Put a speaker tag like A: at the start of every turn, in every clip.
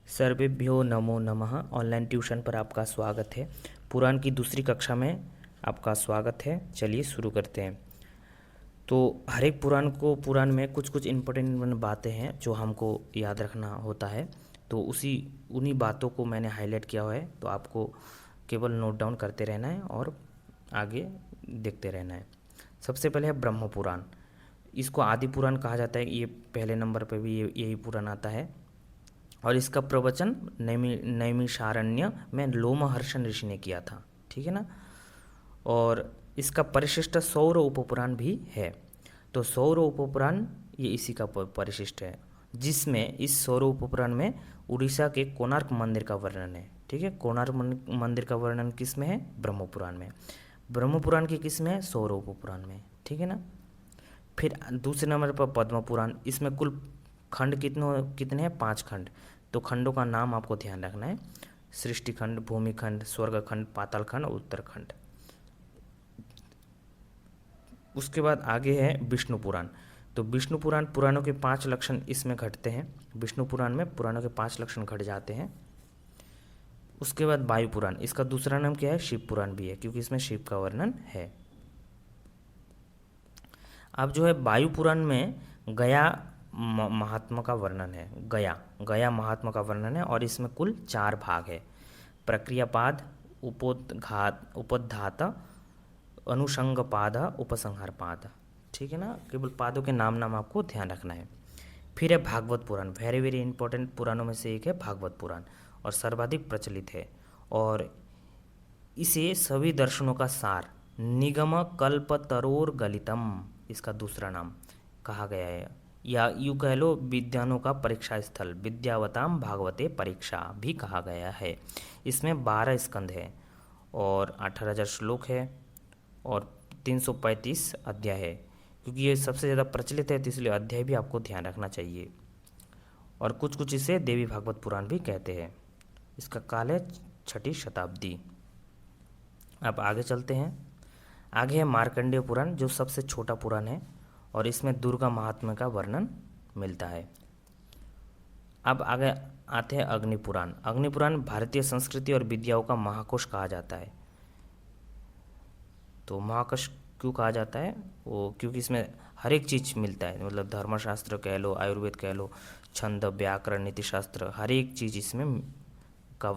A: सर्वेभ्यो नमो नमः। Online tuition पर आपका स्वागत है। पुराण की दूसरी कक्षा में आपका स्वागत है। चलिए शुरू करते हैं। तो हर एक पुराण में कुछ कुछ इम्पोर्टेंट बातें हैं जो हमको याद रखना होता है। तो उन्हीं बातों को मैंने हाईलाइट किया हुआ है, तो आपको केवल नोट डाउन करते रहना है और आगे देखते रहना है। सबसे पहले है ब्रह्म पुराण। इसको आदि पुराण कहा जाता है। ये पहले नंबर पर भी यही पुराण आता है और इसका प्रवचन नैमिषारण्य में लोमहर्षण ऋषि ने किया था। ठीक है ना। और इसका परिशिष्ट सौर उपपुराण भी है। तो सौर उपपुराण ये इसी का परिशिष्ट है, जिसमें इस सौर उपपुराण में उड़ीसा के कोणार्क मंदिर का वर्णन है। ठीक है। कोणार्क मंदिर का वर्णन किस में है? ब्रह्म पुराण में। ब्रह्म पुराण की किस में है? सौर उपपुराण में। ठीक है ना। फिर दूसरे नंबर पर पद्म पुराण। इसमें कुल खंड कितने हैं? 5 खंड। तो खंडों का नाम आपको ध्यान रखना है। सृष्टि खंड, भूमि खंड, स्वर्ग खंड, पाताल खंड और उत्तरखंड। उसके बाद आगे है विष्णु पुराण। तो विष्णु पुराण पुराणों के 5 लक्षण इसमें घटते हैं। विष्णु पुराण में पुराणों के 5 लक्षण घट जाते हैं। उसके बाद वायु पुराण। इसका दूसरा नाम क्या है? शिव पुराण भी है, क्योंकि इसमें शिव का वर्णन है। अब जो है वायु पुराण में गया महात्मा का वर्णन है। गया महात्मा का वर्णन है और इसमें कुल 4 भाग है। प्रक्रियापाद, उपोद्घात, अनुषंगपाद, उपसंहारपाद। ठीक है ना। केवल पादों के नाम आपको ध्यान रखना है। फिर है भागवत पुराण। वेरी वेरी इंपॉर्टेंट पुराणों में से एक है भागवत पुराण और सर्वाधिक प्रचलित है। और इसे सभी दर्शनों का सार, निगम कल्पतरोर गलितम, इसका दूसरा नाम कहा गया है। या यूँ कह लो विद्वानों का परीक्षा स्थल, विद्यावताम भागवते परीक्षा भी कहा गया है। इसमें 12 स्कंध है और 18,000 श्लोक है और 335 अध्याय है। क्योंकि ये सबसे ज़्यादा प्रचलित है तो इसलिए अध्याय भी आपको ध्यान रखना चाहिए। और कुछ इसे देवी भागवत पुराण भी कहते हैं। इसका काल है 6ठी शताब्दी। अब आगे चलते हैं। आगे है मार्कंडेय पुराण, जो सबसे छोटा पुराण है और इसमें दुर्गा महात्म्य का वर्णन मिलता है। अब आगे आते हैं अग्नि पुराण। अग्नि पुराण भारतीय संस्कृति और विद्याओं का महाकोश कहा जाता है। तो महाकोश क्यों कहा जाता है? वो क्योंकि इसमें हर एक चीज़ मिलता है। मतलब धर्मशास्त्र कह लो, आयुर्वेद कह लो, छंद, व्याकरण, नीतिशास्त्र, हर एक चीज़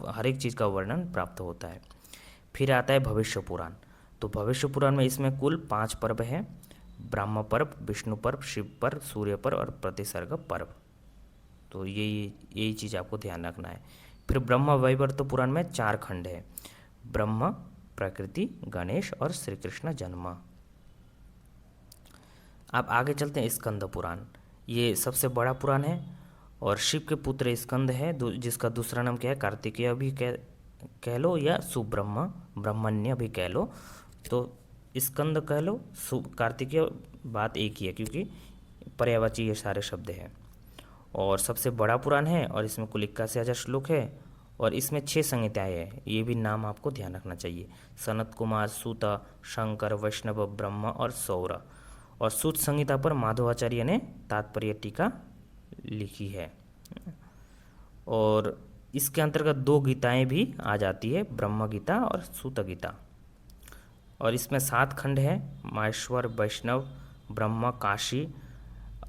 A: हर एक चीज़ का वर्णन प्राप्त होता है। फिर आता है भविष्य पुराण। तो भविष्य पुराण में इसमें कुल 5 पर्व हैं। ब्रह्म पर्व, विष्णु पर्व, शिव पर्व, सूर्य पर्व और प्रतिसर्ग पर्व। तो यही चीज़ आपको ध्यान रखना है। फिर ब्रह्म वैवर्त पुराण में 4 खंड है। ब्रह्म, प्रकृति, गणेश और श्री कृष्ण जन्म। अब आगे चलते हैं स्कंद पुराण। ये सबसे बड़ा पुराण है और शिव के पुत्र स्कंद है, जिसका दूसरा नाम क्या है? कार्तिकेय भी कह लो या ब्रह्मण्य भी कह लो। तो स्कंद कह लो, कार्तिकेय, बात एक ही है क्योंकि पर्यायवाची ये सारे शब्द हैं। और सबसे बड़ा पुराण है और इसमें कुल 81,000 श्लोक है और इसमें 6 संहिताएँ हैं। ये भी नाम आपको ध्यान रखना चाहिए। सनत कुमार, सूत, शंकर, वैष्णव, ब्रह्म और सौर। और सूत संहिता पर माधवाचार्य ने तात्पर्य टीका लिखी है। और इसके अंतर्गत 2 गीताएं भी आ जाती है, ब्रह्म गीता और सूत गीता। और इसमें 7 खंड है। माहेश्वर, वैष्णव, ब्रह्म, काशी,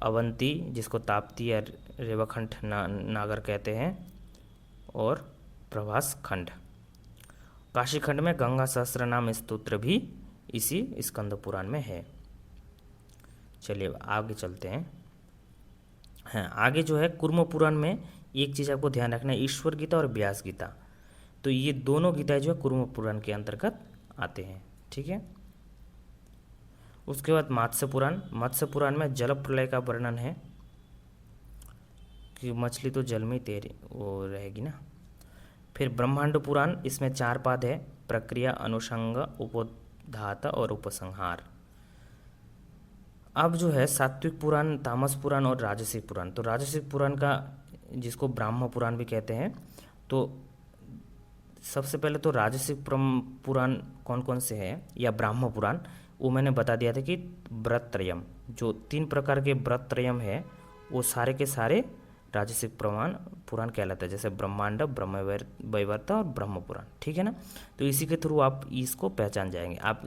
A: अवंती, जिसको ताप्ती या रेवाखंड नागर कहते हैं, और प्रभास खंड। काशी खंड में गंगा सहस्त्रनाम स्तोत्र भी इसी स्कंद पुराण में है। चलिए आगे चलते हैं। हाँ, आगे जो है कूर्म पुराण में एक चीज़ आपको ध्यान रखना है, ईश्वर गीता और व्यास गीता। तो ये दोनों गीताएं जो है कूर्म पुराण के अंतर्गत आते हैं। ठीक है। उसके बाद मत्स्य पुराण। मत्स्य पुराण में जल प्रलय का वर्णन है कि मछली तो जल में तैर वो रहेगी ना। फिर ब्रह्मांड पुराण, इसमें 4 पाद है। प्रक्रिया, अनुषंग, उपोद्घात और उपसंहार। अब जो है सात्विक पुराण, तामस पुराण और राजसिक पुराण। तो राजसिक पुराण का, जिसको ब्राह्म पुराण भी कहते हैं, तो सबसे पहले तो राजसिक पुराण कौन कौन से हैं या ब्राह्म पुराण, वो मैंने बता दिया था कि व्रतत्रयम, जो 3 प्रकार के व्रतत्रयम है, वो सारे के सारे राजसिक पुराण कहलाता है, जैसे ब्रह्मांड, ब्रह्म वैवर्त और ब्रह्म पुराण, ठीक है ना। तो इसी के थ्रू आप इसको पहचान जाएंगे। आप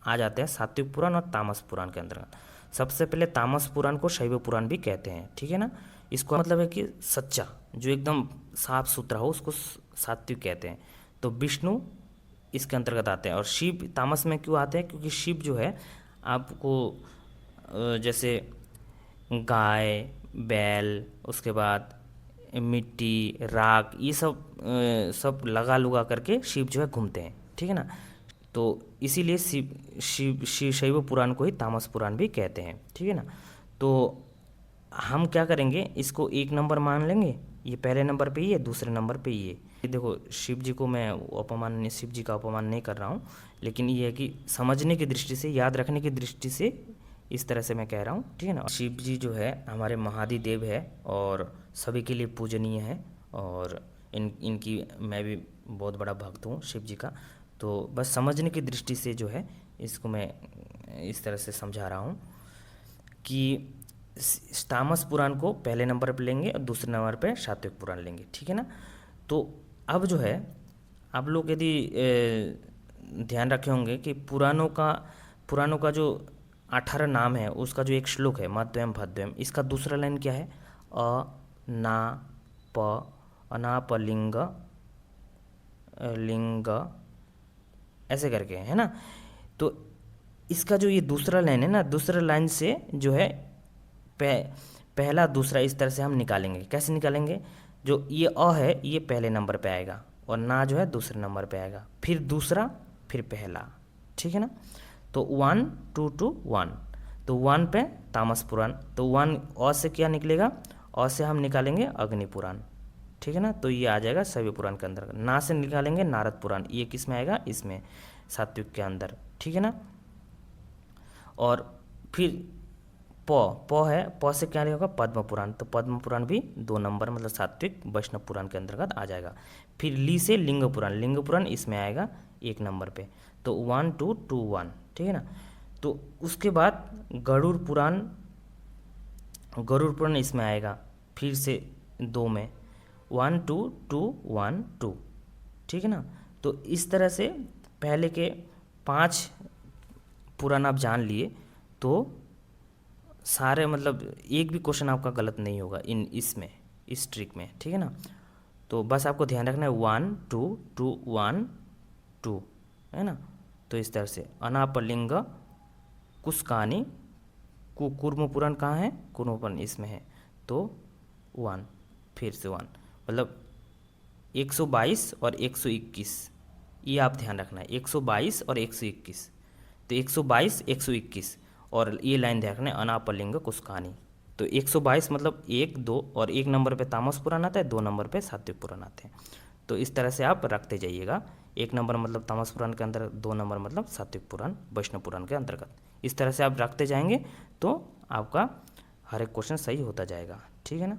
A: आ जाते हैं सात्विक पुराण और तामस पुराण के अंतर्गत। सबसे पहले तामस पुराण को शैव पुराण भी कहते हैं, ठीक है ना। इसको मतलब है कि सच्चा, जो एकदम साफ सुथरा हो, उसको सात्विक कहते हैं। तो विष्णु इसके अंतर्गत आते हैं। और शिव तामस में क्यों आते हैं? क्योंकि शिव जो है आपको जैसे गाय, बैल, उसके बाद मिट्टी, राख, ये सब लगा लुगा करके शिव जो है घूमते हैं, ठीक है ना। तो इसीलिए शिव शैव पुराण को ही तामस पुराण भी कहते हैं, ठीक है ना। तो हम क्या करेंगे, इसको 1 नंबर मान लेंगे, ये पहले नंबर पे ही है, दूसरे नंबर पे ये देखो शिव जी को मैं शिव जी का अपमान नहीं कर रहा हूँ, लेकिन ये है कि समझने की दृष्टि से, याद रखने की दृष्टि से इस तरह से मैं कह रहा हूँ, ठीक है ना। शिव जी जो है हमारे महादिदेव है और सभी के लिए पूजनीय है, और इनकी मैं भी बहुत बड़ा भक्त हूँ शिव जी का। तो बस समझने की दृष्टि से जो है इसको मैं इस तरह से समझा रहा हूँ कि तामस पुराण को पहले नंबर पर लेंगे और दूसरे नंबर पे सात्विक पुराण लेंगे, ठीक है ना। तो अब जो है आप लोग यदि ध्यान रखे होंगे कि पुराणों का जो 18 नाम है, उसका जो एक श्लोक है मध्यम भद्यम, इसका दूसरा लाइन क्या है? ना प अनाप लिंग लिंग ऐसे करके है ना। तो इसका जो ये दूसरा लाइन है ना, दूसरा लाइन से जो है पहला दूसरा इस तरह से हम निकालेंगे। कैसे निकालेंगे? जो ये है ये पहले नंबर पे आएगा और ना जो है दूसरे नंबर पे आएगा, फिर दूसरा, फिर पहला, ठीक है ना। तो 1 2 2 1, तो 1 पे तामस पुराण, तो 1 से क्या निकलेगा? से हम निकालेंगे अग्नि पुराण, ठीक है ना। तो ये आ जाएगा शैव पुराण के अंदर। ना से निकालेंगे नारद पुराण, ये किस में आएगा? इसमें सात्विक के अंदर, ठीक है ना। और फिर प है, प से क्या होगा? पद्म पुराण, तो पद्म पुराण भी 2 नंबर मतलब सात्विक वैष्णव पुराण के अंतर्गत आ जाएगा। फिर ली से लिंग पुराण इसमें आएगा 1 नंबर पे, तो 1 2 2 1, ठीक है ना। तो उसके बाद गरुड़ पुराण इसमें आएगा फिर से 2 में, 1 2 2 1 2, ठीक है ना। तो इस तरह से पहले के 5 पुराण आप जान लिए तो सारे मतलब एक भी क्वेश्चन आपका गलत नहीं होगा इस ट्रिक में, ठीक है ना। तो बस आपको ध्यान रखना है 1 2 2 1 2, है ना। तो इस तरह से अनापलिंग कुस्कानी कुर्म पुराण कहाँ है? कुर्म पुराण इसमें है, तो 1 फिर से 1 मतलब 122 और 121, ये आप ध्यान रखना है, 122 और 121। तो 122 121 और ये लाइन ध्यान रखना है अनापलिंग कुस्कानी। तो 122 मतलब 1 2 और 1 नंबर पे तामस पुराण आता है, 2 नंबर पे सात्विक पुराण आते हैं। तो इस तरह से आप रखते जाइएगा। 1 नंबर मतलब तामस पुराण के अंदर, 2 नंबर मतलब सात्विक पुराण वैष्णव पुराण के अंतर्गत। इस तरह से आप रखते जाएंगे तो आपका हर एक क्वेश्चन सही होता जाएगा, ठीक है ना।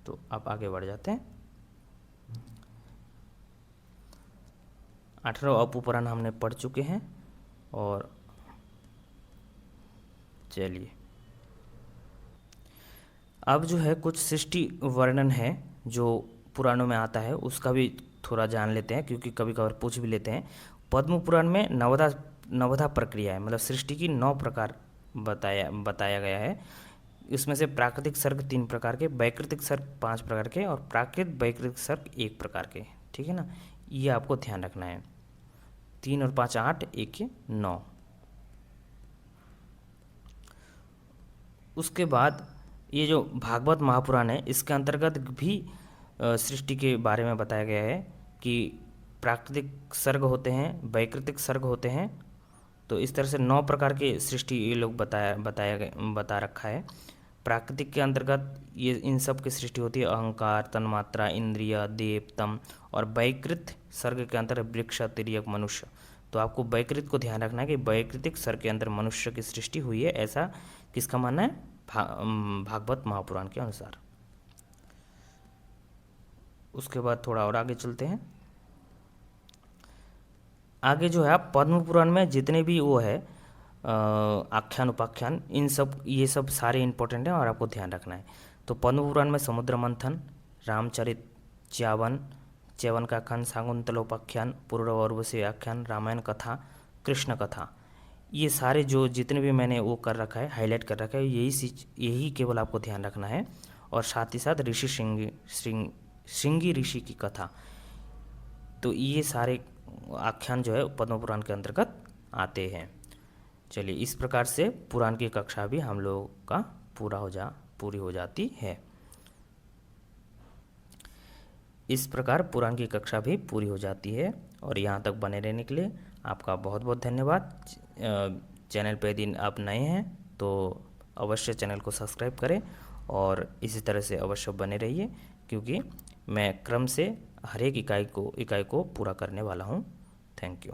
A: तो आप आगे बढ़ जाते हैं। 18 अपुपुराण हमने पढ़ चुके हैं। और चलिए अब जो है कुछ सृष्टि वर्णन है जो पुराणों में आता है, उसका भी थोड़ा जान लेते हैं, क्योंकि कभी कभार पूछ भी लेते हैं। पद्म पुराण में नवधा प्रक्रिया है, मतलब सृष्टि की 9 प्रकार बताया गया है। इसमें से प्राकृतिक सर्ग 3 प्रकार के, वैकृतिक सर्ग 5 प्रकार के और प्राकृत वैकृतिक सर्ग 1 प्रकार के, ठीक है ना। ये आपको ध्यान रखना है। 3 और 5 8, 1 9। उसके बाद ये जो भागवत महापुराण है, इसके अंतर्गत भी सृष्टि के बारे में बताया गया है कि प्राकृतिक सर्ग होते हैं, वैकृतिक सर्ग होते हैं। तो इस तरह से 9 प्रकार के सृष्टि ये लोग बता रखा है। प्राकृतिक के अंतर्गत ये इन सब की सृष्टि होती है अहंकार, तन्मात्रा, इंद्रिय, देव, तम। और वैकृत सर्ग के अंतर वृक्ष, तिर्यक, मनुष्य। तो आपको वैकृत को ध्यान रखना है कि वैकृतिक सर्ग के अंदर मनुष्य की सृष्टि हुई है, ऐसा किसका मानना है? भागवत महापुराण के अनुसार। उसके बाद थोड़ा और आगे चलते हैं। आगे जो है आप पद्म पुराण में जितने भी वो है आख्यान उपाख्यान, ये सब सारे इंपॉर्टेंट हैं और आपको ध्यान रखना है। तो पद्म पुराण में समुद्र मंथन, रामचरित च्यवन, च्यवन का आख्यान, शाकुंतलोपाख्यान, पूर्ववर्वशी आख्यान, रामायण कथा, कृष्ण कथा, ये सारे जो जितने भी मैंने वो कर रखा है, हाईलाइट कर रखा है, यही केवल आपको ध्यान रखना है। और साथ ही साथ ऋषि श्रृंगी ऋषि की कथा, तो ये सारे आख्यान जो है पद्म पुराण के अंतर्गत आते हैं। चलिए, इस प्रकार से पुराण की कक्षा भी हम लोगों का पूरी हो जाती है। इस प्रकार पुराण की कक्षा भी पूरी हो जाती है। और यहाँ तक बने रहने के लिए आपका बहुत बहुत धन्यवाद। चैनल पे यदि आप नए हैं तो अवश्य चैनल को सब्सक्राइब करें और इसी तरह से अवश्य बने रहिए, क्योंकि मैं क्रम से हर एक इकाई को पूरा करने वाला हूँ। Thank you.